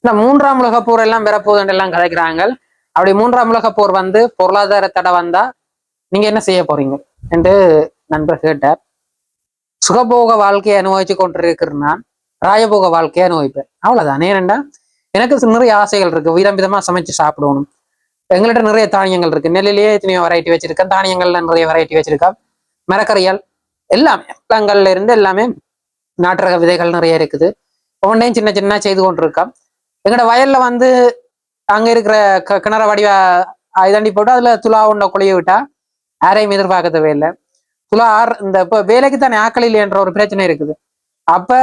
இந்த மூன்றாம் உலகப் போர் எல்லாம் பெறப்போகுது எல்லாம் கதைக்கிறாங்க. அப்படி மூன்றாம் உலகப் போர் வந்து பொருளாதார தடை வந்தா நீங்க என்ன செய்ய போறீங்க என்று நண்பர் கேட்டார். சுகபோக வாழ்க்கையை அனுபவிச்சு கொண்டிருக்கிற நான் ராயபோக வாழ்க்கையை அனுபவிப்பேன். அவ்வளவுதான். ஏனெண்டா எனக்கு நிறைய ஆசைகள் இருக்கு. விதம் விதமா சமைச்சு சாப்பிடணும். எங்கள்கிட்ட நிறைய தானியங்கள் இருக்கு. நெல்லிலேயே எத்தனையோ வெரைட்டி வச்சிருக்கேன். தானியங்கள்ல நிறைய வெரைட்டி வச்சிருக்கேன். மரக்கறியால் எல்லாமே பழங்கள்ல இருந்து எல்லாமே நாட்டு ரக விதைகள் நிறைய இருக்குது. ஒவ்வொன்றையும் சின்ன சின்ன செய்து கொண்டிருக்கோம். எங்களோட வயல்ல வந்து அங்க இருக்கிற கிணற வடிவ இதாண்டி போட்டு அதுல துலா உண்ட குழிய விட்டா யாரையும் எதிர்பார்க்க தேவையில்லை. துலா இந்த இப்போ வேலைக்கு தானே ஆக்கள் இல்லையன்ற ஒரு பிரச்சனை இருக்குது. அப்ப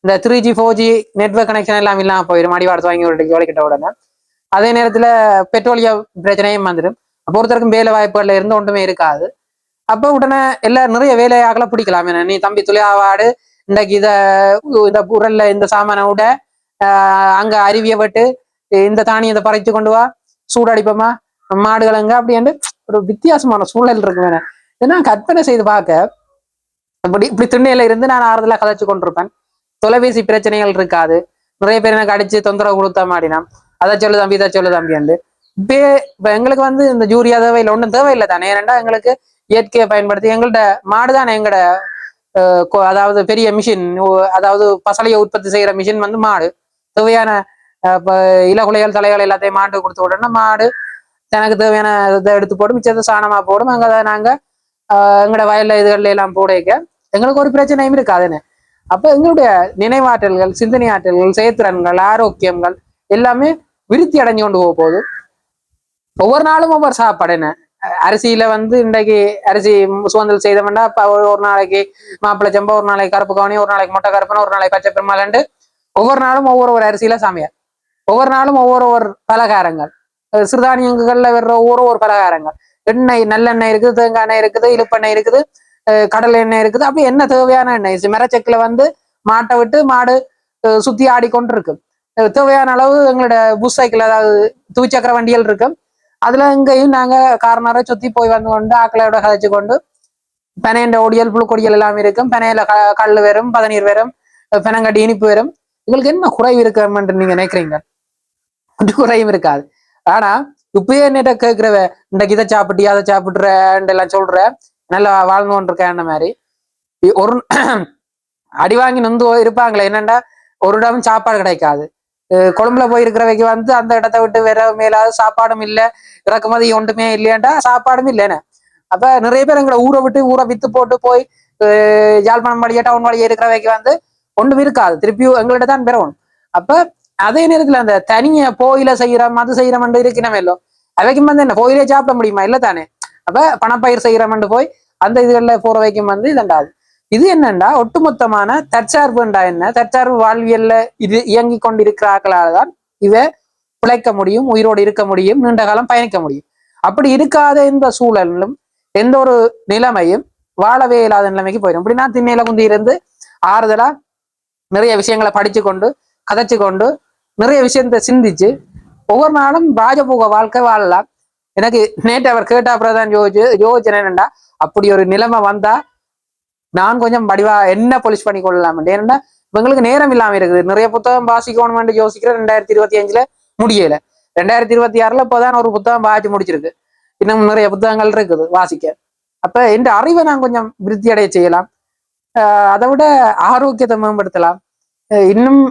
இந்த 3G 4G நெட்வொர்க் கனெக்ஷன் எல்லாம் இல்லாம போயிடும். அடிவாரத்து வாங்கி வேலைக்கிட்ட உடனே அதே நேரத்துல பெட்ரோலிய பிரச்சனையும் வந்துடும். அப்போ ஒருத்தருக்கும் வேலை வாய்ப்புகள்ல இருந்து ஒன்றுமே இருக்காது. அப்ப உடனே எல்லாம் நிறைய வேலையாகல பிடிக்கலாம். நீ தம்பி துளியாவாடு இன்றைக்கு இந்த உரல்ல இந்த சாமானை விட அங்க அருவியை விட்டு இந்த தானியத்தை பறைச்சு கொண்டு வா, சூடடிப்போமா, மாடுகளங்க அப்படின்னு ஒரு வித்தியாசமான சூழல் இருக்கு. வேணும் ஏன்னா கற்பனை செய்து பார்க்க இப்படி திண்ணையில இருந்து நான் ஆறுதலா கதைச்சு கொண்டிருப்பேன். தொலைபேசி பிரச்சனைகள் இருக்காது. நிறைய பேர் எனக்கு அடிச்சு தொந்தரவு கொடுத்த மாடினா அதை சொல்லு தம்பி இதை சொல்லு தம்பி என்று இப்ப எங்களுக்கு வந்து இந்த யூரியா தேவையில்லை, ஒன்றும் தேவையில்லை தானே. ஏனெண்டா எங்களுக்கு இயற்கையை பயன்படுத்தி எங்கள்ட மாடுதானே எங்கட அதாவது பெரிய மிஷின், அதாவது பசலையை உற்பத்தி செய்யற மிஷின் வந்து மாடு. தேவையான இலகுலைகள் தலைகள் எல்லாத்தையும் மாடு கொடுத்து விடணும்னா மாடு எனக்கு தேவையான இதை எடுத்து போடும், மிச்சத்தை சாணமா போடும். அங்கே நாங்க எங்களோட வயல்ல இதுகள்ல எல்லாம் போடைக்க எங்களுக்கு ஒரு பிரச்சனையும் இருக்காதுன்னு. அப்ப எங்களுடைய நினைவாற்றல்கள், சிந்தனை ஆற்றல்கள், செயற்திறன்கள், ஆரோக்கியங்கள் எல்லாமே விருத்தி அடைஞ்சு கொண்டு போக போகுது. ஒவ்வொரு நாளும் ஒவ்வொரு சாப்பாடு. என்ன அரிசியில வந்து இன்றைக்கு அரிசி சுதந்திரம் செய்தோம்னா ஒரு நாளைக்கு மாப்பிள்ளை செம்பா, ஒரு நாளைக்கு கருப்பு கவனி, ஒரு நாளைக்கு மொட்டை கருப்பன், ஒரு நாளைக்கு பச்சை பெருமாள்ண்டு ஒவ்வொரு நாளும் ஒவ்வொரு அரிசியில சமையல். ஒவ்வொரு நாளும் ஒவ்வொரு பலகாரங்கள், சிறுதானியங்கள்ல வர்ற ஒவ்வொரு பலகாரங்கள். எண்ணெய் நல்லெண்ணெய் இருக்குது, தேங்காய் எண்ணெய் இருக்குது, இழுப்பெண்ணெய் இருக்குது, கடல் எண்ணெய் இருக்குது. அப்படி என்ன தேவையான எண்ணெய் மரச்செக்குல வந்து மாட்டை விட்டு மாடு சுத்தி ஆடிக்கொண்டு இருக்கு. தேவையான அளவு எங்களோட புஷ் சைக்கிள், அதாவது துவிச்சக்கர வண்டிகள் இருக்கு. அதுல இங்கேயும் நாங்க கார்னரை சுத்தி போய் வந்து கொண்டு ஆக்களோட கதைச்சு கொண்டு பனையண்ட ஒடியல் புழுக்கொடியல் எல்லாம் இருக்கும். பனையில கல் வரும், பதநீர் வரும், பெனங்கட்டி இனிப்பு வரும். எங்களுக்கு என்ன குறைவு இருக்குன்னு நீங்க நினைக்கிறீங்க? குறையும் இருக்காது. ஆனா இப்பயே என்னட்ட கேட்கிறவ இன்றைக்கு இதை சாப்பிட்டு அதை சாப்பிட்றேன் எல்லாம் சொல்ற நல்லா வாழ்ந்து கொண்டிருக்கேன் மாதிரி ஒரு அடி வாங்கி நொந்து இருப்பாங்களே. என்னண்டா ஒரு இடம் சாப்பாடு கிடைக்காது. கொழும்புல போயிருக்கிறவைக்கு வந்து அந்த இடத்த விட்டு வேற மேலாவது சாப்பாடும் இல்லை, இறக்குமதி ஒன்றுமே இல்லையாண்டா சாப்பாடும் இல்லைன்னு. அப்ப நிறைய பேர் எங்களை ஊரை விட்டு ஊரை வித்து போட்டு போய் யாழ்ப்பாணம் வழியா டவுன் வழியா இருக்கிறவைக்கு வந்து ஒன்றும் இருக்காது. திருப்பியும் எங்கள்கிட்ட தான் பெறணும். அப்ப அதே நேரத்துல அந்த தனிய கோயில செய்யறோம் அது செய்யறோம் இருக்கணுமே இல்லை, அவைக்கும் வந்து என்ன கோயிலே சாப்பிட முடியுமா? இல்லை தானே. அப்ப பணப்பயிர் செய்யறோம்னு போய் அந்த இதுகளில் போற வைக்கும் வந்து இதண்டாது. இது என்னண்டா ஒட்டுமொத்தமான தற்சார்புண்டா என்ன, தற்சார்பு வாழ்வியல்ல இது இயங்கி கொண்டிருக்கிறார்களால் தான் இவ பிழைக்க முடியும், உயிரோடு இருக்க முடியும், நீண்ட காலம் பயணிக்க முடியும். அப்படி இருக்காத இந்த சூழலும் எந்த ஒரு நிலைமையும் வாழவே இல்லாத நிலைமைக்கு போயிடும். இப்படி நான் திண்ணையில குந்தி இருந்து ஆறுதலா நிறைய விஷயங்களை படிச்சு கொண்டு கதைச்சு கொண்டு நிறைய விஷயத்த சிந்திச்சு ஒவ்வொரு நாளும் ராஜபோக வாழ்க்கை வாழலாம். எனக்கு நேற்று அவர் கேட்டா பிரதான் யோசிச்சேன் என்னண்டா அப்படி ஒரு நிலைமை வந்தா நான் கொஞ்சம் வடிவா என்ன பொலிஷ் பண்ணி கொள்ளலாம். ஏன்னா இவங்களுக்கு நேரம் இல்லாம இருக்குது. நிறைய புத்தகம் வாசிக்கணும்னு யோசிக்கிறேன். 2025 முடியல. 2026 இப்போதான் ஒரு புத்தகம் வாசி முடிச்சிருக்கு. இன்னும் நிறைய புத்தகங்கள் இருக்குது வாசிக்க. அப்ப இந்த அறிவை நான் கொஞ்சம் விருத்தி அடைய செய்யலாம். அதை விட ஆரோக்கியத்தை மேம்படுத்தலாம். இன்னும்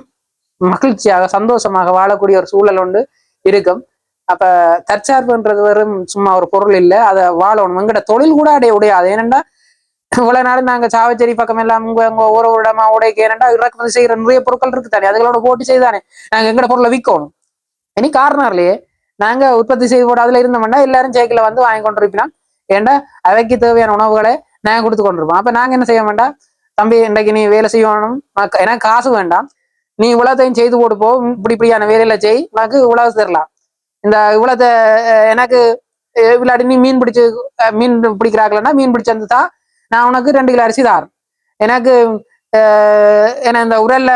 மகிழ்ச்சியாக சந்தோஷமாக வாழக்கூடிய ஒரு சூழல் ஒன்று இருக்கும். அப்ப தற்சார்புன்றது வெறும் சும்மா ஒரு பொருள் இல்லை, அதை வாழணும். எங்கட தொழில் கூட அடைய உடையாது. ஏனெண்டா இவ்வளவு நாள் நாங்க சாவச்சேரி பக்கம் எல்லாம் உங்க ஒரு இடமா உடைக்கு ஏனண்டா இறக்குமதி செய்யற நிறைய பொருட்கள் இருக்கு தானே, அதுகளோட போட்டி செய்தானே நாங்க எங்கட பொருளை விற்கணும். இனி காரணம்லையே நாங்க உற்பத்தி செய்து போட அதுல இருந்தோம்னா எல்லாரும் சைக்கிளை வந்து வாங்கி கொண்டிருப்போம். ஏண்டா அவைக்கு தேவையான உணவுகளை நாங்க கொடுத்து கொண்டிருப்போம். அப்ப நாங்க என்ன செய்ய வேண்டாம், தம்பி இன்றைக்கு நீ வேலை செய்யணும், எனக்கு காசு வேண்டாம், நீ உலகத்தையும் செய்து போடுப்போ, இப்படியான வேலையில செய், எனக்கு உலகம் தரலாம். இந்த இவ்வளத்தை எனக்கு விளையாடி நீ மீன் பிடிக்கிறாங்களா, மீன் பிடிச்சு வந்துதான் நான் உனக்கு 2 கிலோ அரிசி தாரேன். எனக்கு என்ன இந்த உரல்ல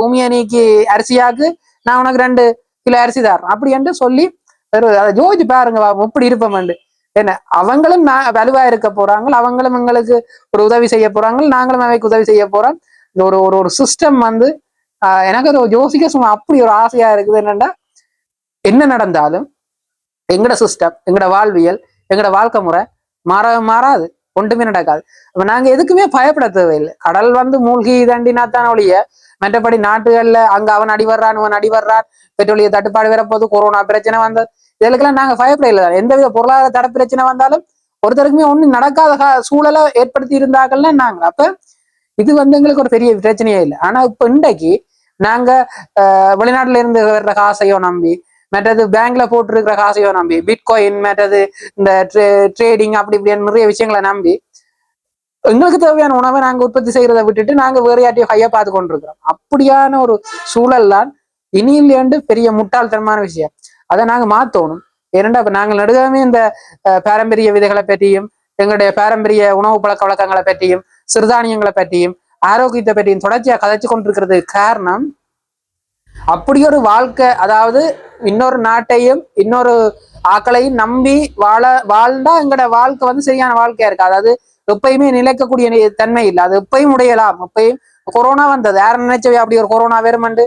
உமிய நீக்கி அரிசியாக்கு நான் உனக்கு 2 கிலோ அரிசி தாரேன். அப்படி என்று சொல்லி அதை யோசிச்சு பாருங்க எப்படி இருப்போம்ண்டு. என்ன அவங்களும் வலுவா இருக்க போறாங்க, அவங்களும் எங்களுக்கு ஒரு உதவி செய்ய போறாங்க, நாங்களும் அவைக்கு உதவி செய்ய போறோம். இந்த ஒரு ஒரு சிஸ்டம் வந்து எனக்கு அது யோசிக்க சும்மா அப்படி ஒரு ஆசையா இருக்குது. என்னன்னா என்ன நடந்தாலும் எங்கட சிஸ்டம், எங்கட வாழ்வியல், எங்கட வாழ்க்கை முறை மாறாது, ஒன்றுமே நடக்காது. அப்ப நாங்க எதுக்குமே பயப்பட தேவையில்லை. கடல் வந்து மூழ்கி தண்டினாத்தான் ஒழிய மற்றபடி நாட்டுகள்ல அங்க அவன் அடிவர்றான் இவன் அடிவர்றான், பெட்ரோலிய தட்டுப்பாடு வரப்போது, கொரோனா பிரச்சனை வந்தது, இதுக்கெல்லாம் நாங்க பயப்பட இல்லை. எந்தவித பொருளாதார தடை பிரச்சனை வந்தாலும் ஒருத்தருக்குமே ஒண்ணு நடக்காத சூழலை ஏற்படுத்தி இருந்தாங்கல்ல நாங்க. அப்ப இது வந்து எங்களுக்கு ஒரு பெரிய பிரச்சனையே இல்லை. ஆனா இப்ப இன்றைக்கு நாங்க வெளிநாட்டுல இருந்து வர்ற காசையோ நம்பி, மற்றது பேங்க்ல போட்டிருக்கிற காசையோ நம்பி, பிட்காயின் மற்றது இந்த ட்ரேடிங் அப்படி இப்படின்னு நிறைய விஷயங்களை நம்பி எங்களுக்கு தேவையான உணவை நாங்க உற்பத்தி செய்யறதை விட்டுட்டு நாங்க வேற யார்ட்டையும் கையை பார்த்து கொண்டிருக்கிறோம். அப்படியான ஒரு சூழல் தான் இனியிலேண்டு பெரிய முட்டாள்தனமான விஷயம். அதை நாங்க மாத்தணும். ஏனென்றா இப்ப நாங்கள் நடுவே இந்த பாரம்பரிய விதைகளை பற்றியும், எங்களுடைய பாரம்பரிய உணவு பழக்க வழக்கங்களை பற்றியும், சிறுதானியங்களை பற்றியும், ஆரோக்கியத்தை பற்றியும் தொடர்ச்சியா கதைச்சு கொண்டிருக்கிறது காரணம் அப்படி ஒரு வாழ்க்கை. அதாவது இன்னொரு நாட்டையும் இன்னொரு ஆக்களையும் நம்பி வாழ்ந்தா எங்களோட வாழ்க்கை வந்து சரியான வாழ்க்கையா இருக்கு. அதாவது எப்பயுமே நிலைக்கக்கூடிய தன்மை இல்லை. அது எப்பயும் உடையலாம். எப்பயும் கொரோனா வந்தது, யாரும் நினைச்சவே அப்படி ஒரு கொரோனா வேறுமண்டு.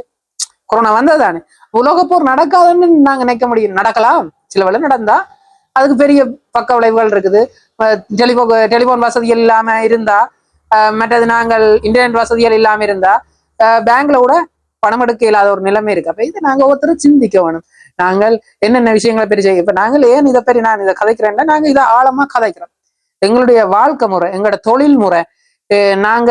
கொரோனா வந்தது தானே. உலகப்போர் நடக்காதுன்னு நாங்க நினைக்க முடியும். நடக்கலாம், சில வேளை நடந்தா அதுக்கு பெரிய பக்க விளைவுகள் இருக்குது. டெலிபோன் வசதிகள் இல்லாம இருந்தா, மற்றது நாங்கள் இன்டர்நெட் வசதிகள் இல்லாம இருந்தா பேங்க்ல கூட பணம் எடுக்க இல்லாத ஒரு நிலைமை இருக்கு. அப்ப இதை நாங்க ஒருத்தரும் சிந்திக்க வேணும். நாங்கள் என்னென்ன விஷயங்களை பெரிய செய்ய, இப்ப நாங்கள் ஏன் இதை பெரிய நான் இதை கதைக்கிறேன்னா, நாங்க இதை ஆழமா கதைக்கிறோம். எங்களுடைய வாழ்க்கை முறை, எங்களோட தொழில் முறை, நாங்க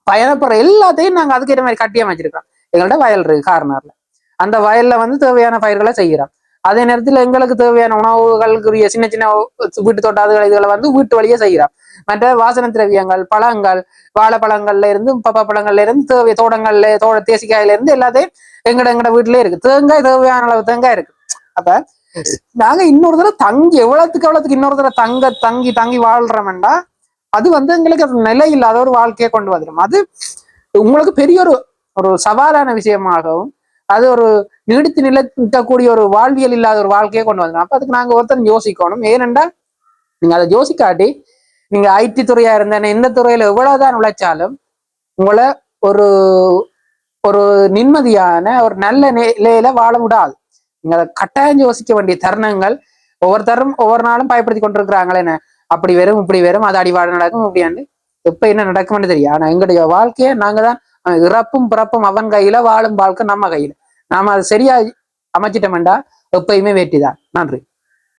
பயணப்படுற எல்லாத்தையும் நாங்க அதுக்கேற்ற மாதிரி கட்டி அமைச்சிருக்கிறோம். எங்கள்ட்ட வயல் இருக்கு கார்னர்ல, அந்த வயல்ல வந்து தேவையான பயிர்களை செய்கிறோம். அதே நேரத்தில் எங்களுக்கு தேவையான உணவுகளுக்குரிய சின்ன சின்ன வீட்டு தோட்டாதுகள் இதுகளை வந்து வீட்டு வழியே செய்கிறோம். மற்ற வாசன திரவியங்கள், பழங்கள், வாழைப்பழங்கள்ல இருந்து பப்பா பழங்கள்ல இருந்து தேவை தோட்டங்கள்ல தேசிக்காயில இருந்து எல்லாத்தையும் எங்கட வீட்டுலயே இருக்கு. தேங்காய் தேவையான அளவு தேங்காய் இருக்கு. அப்ப நாங்க இன்னொரு தடவை தங்கி எவ்வளவுக்கு இன்னொரு தடவை தங்கி தங்கி வாழ்றோம்டா, அது வந்து எங்களுக்கு அது நிலை இல்லாத ஒரு வாழ்க்கையை கொண்டு வந்துடும். அது உங்களுக்கு பெரிய ஒரு சவாலான விஷயமாகவும், அது ஒரு நீடித்து நிலைக்கக்கூடிய ஒரு வாழ்வியல் இல்லாத ஒரு வாழ்க்கையை கொண்டு வந்துடும். அப்ப அதுக்கு நாங்க ஒருத்தர் யோசிக்கணும். ஏனென்றா நீங்க அதை யோசிக்காட்டி, நீங்க ஐடி துறையா இருந்தேன்னா எந்த துறையில எவ்வளவுதான் உழைச்சாலும் உங்களை ஒரு ஒரு நிம்மதியான ஒரு நல்ல நிலையில வாழ விடாது. நீங்க அதை கட்டாயம் யோசிக்க வேண்டிய தருணங்கள் ஒவ்வொருத்தரும் ஒவ்வொரு நாளும் பயப்படுத்தி கொண்டிருக்கிறாங்களே, என்ன அப்படி வரும் இப்படி வரும், அது அடிவாடு நடக்கும் அப்படியாண்டு எப்ப என்ன நடக்கும்னு தெரியும். ஆனா எங்களுடைய வாழ்க்கையை நாங்க தான் இறப்பும் பிறப்பும் அவன் கையில, வாழும் வாழ்க்கை நம்ம கையில. நாம அதை சரியா அமைச்சிட்டோம்டா எப்பயுமே வெற்றிதான். நன்றி.